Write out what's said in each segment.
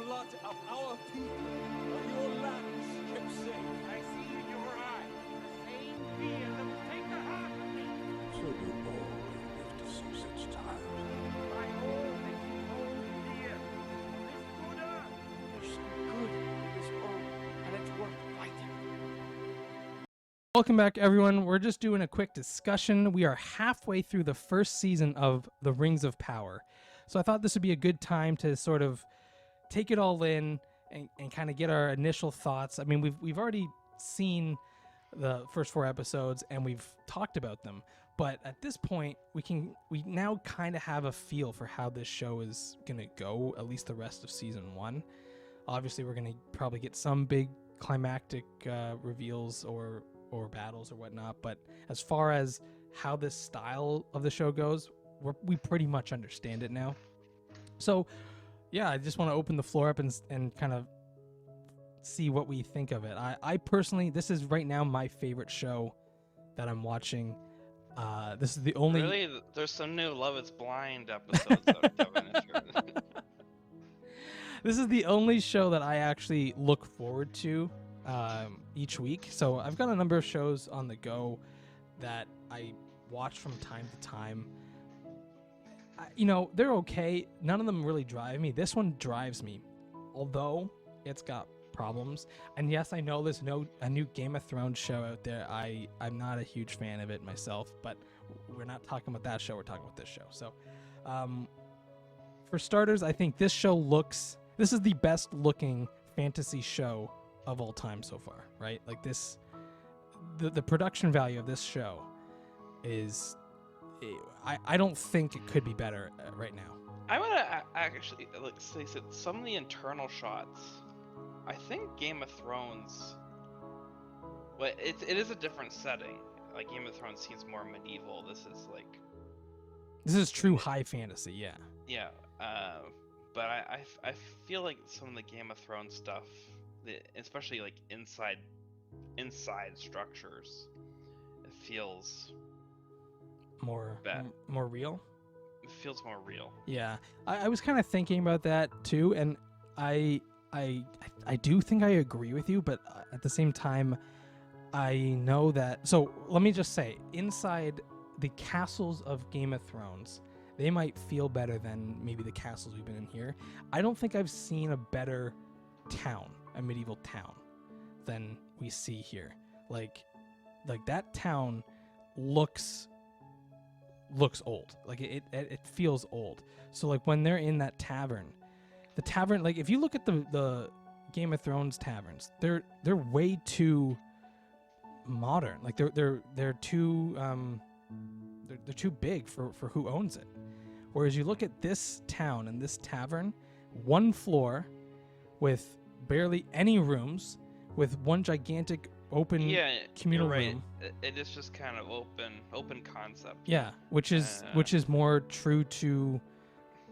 blood of our people are your lands kept safe. I see in your eyes the same fear that will take the heart of me. So do all who live to see such times. By all that you hold dear, this good earth. There's some good in this world, and it's worth fighting. Welcome back, everyone. We're just doing a quick discussion. We are halfway through the first season of The Rings of Power. So I thought this would be a good time to sort of take it all in and kind of get our initial thoughts. I mean, we've already seen the first 4 episodes and we've talked about them. But at this point, we now kind of have a feel for how this show is going to go, at least the rest of season 1. Obviously, we're going to probably get some big climactic reveals or battles or whatnot, but as far as how this style of the show goes, we pretty much understand it now. So yeah, I just want to open the floor up and kind of see what we think of it. I personally, this is right now my favorite show that I'm watching. This is the only... Really? There's some new Love Is Blind episodes that Kevin is sure. This is the only show that I actually look forward to each week. So I've got a number of shows on the go that I watch from time to time. They're okay. None of them really drive me. This one drives me, although it's got problems. And yes, I know there's a new Game of Thrones show out there. I'm not a huge fan of it myself, but we're not talking about that show. We're talking about this show. So for starters, I think this is the best looking fantasy show of all time so far, right? Like this, the production value of this show is... I don't think it could be better right now. I want to actually say some of the internal shots. I think Game of Thrones. Well, it is a different setting. Like Game of Thrones seems more medieval. This is true high fantasy, yeah. Yeah, but I feel like some of the Game of Thrones stuff, especially like inside structures, it feels more real. It feels more real. Yeah, I was kind of thinking about that too, and I do think I agree with you, but at the same time, I know that. So let me just say, inside the castles of Game of Thrones, they might feel better than maybe the castles we've been in here. I don't think I've seen a better town, a medieval town, than we see here. Like that town looks old. Like it feels old. So like when they're in that tavern, like if you look at the Game of Thrones taverns, they're way too modern. Like they're too they're too big for who owns it. Whereas you look at this town and this tavern, one floor with barely any rooms, with one gigantic open communal room. It is just kind of open concept. Yeah, which is more true to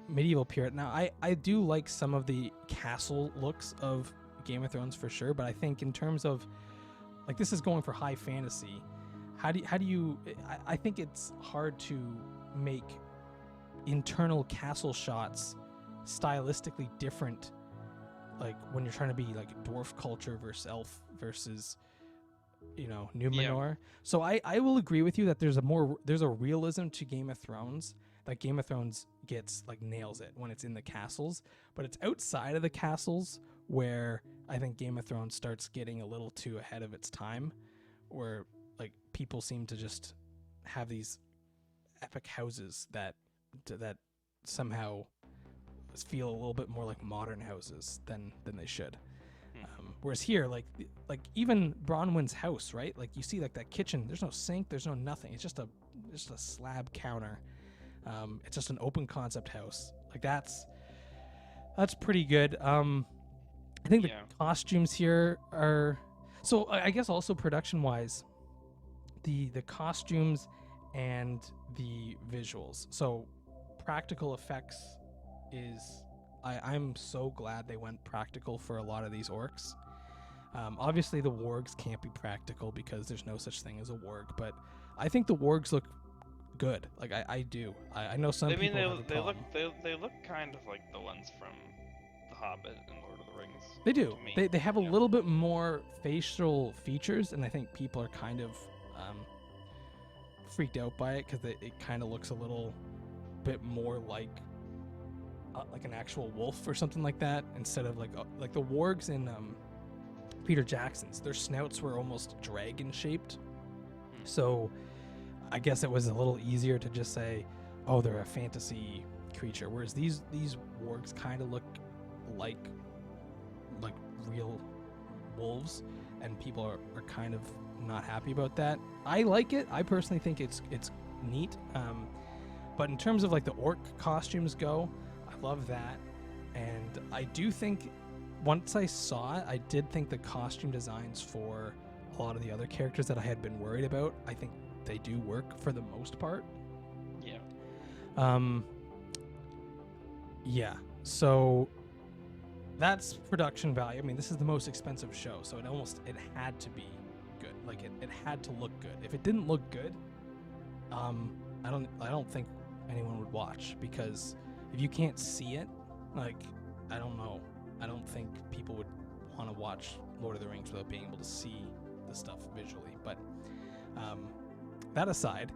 medieval period. Now, I do like some of the castle looks of Game of Thrones for sure, but I think in terms of like this is going for high fantasy. How do you? I think it's hard to make internal castle shots stylistically different, like when you're trying to be like dwarf culture versus elf versus Numenor. Yeah. So I will agree with you that there's a realism to Game of Thrones that Game of Thrones nails it when it's in the castles, but it's outside of the castles where I think Game of Thrones starts getting a little too ahead of its time, where like people seem to just have these epic houses that somehow feel a little bit more like modern houses than they should. Whereas here, like even Bronwyn's house, right? Like you see like that kitchen, there's no sink, there's no nothing. It's just a slab counter. It's just an open concept house. Like that's pretty good. I think the costumes here are, so I guess also production wise, the costumes and the visuals. So practical effects is, I'm so glad they went practical for a lot of these orcs. Obviously the wargs can't be practical because there's no such thing as a warg, but I think the wargs look good. Like I do. I know some people have a problem. They look kind of like the ones from the Hobbit and Lord of the Rings. They do. to me. They have a Yeah. little bit more facial features, and I think people are kind of freaked out by it because it kind of looks a little bit more like an actual wolf or something like that, instead of like the wargs in Peter Jackson's. Their snouts were almost dragon shaped, so I guess it was a little easier to just say, oh, they're a fantasy creature. Whereas these wargs kind of look like real wolves, and people are kind of not happy about that. I like it. I personally think it's neat. But in terms of like the orc costumes go, I love that. And I do think once I saw it, I did think the costume designs for a lot of the other characters that I had been worried about, I think they do work for the most part. Yeah. Yeah. So that's production value. I mean, this is the most expensive show, so it had to be good. Like it had to look good. If it didn't look good, I don't think anyone would watch, because if you can't see it, like, I don't know. I don't think people would want to watch Lord of the Rings without being able to see the stuff visually. But that aside,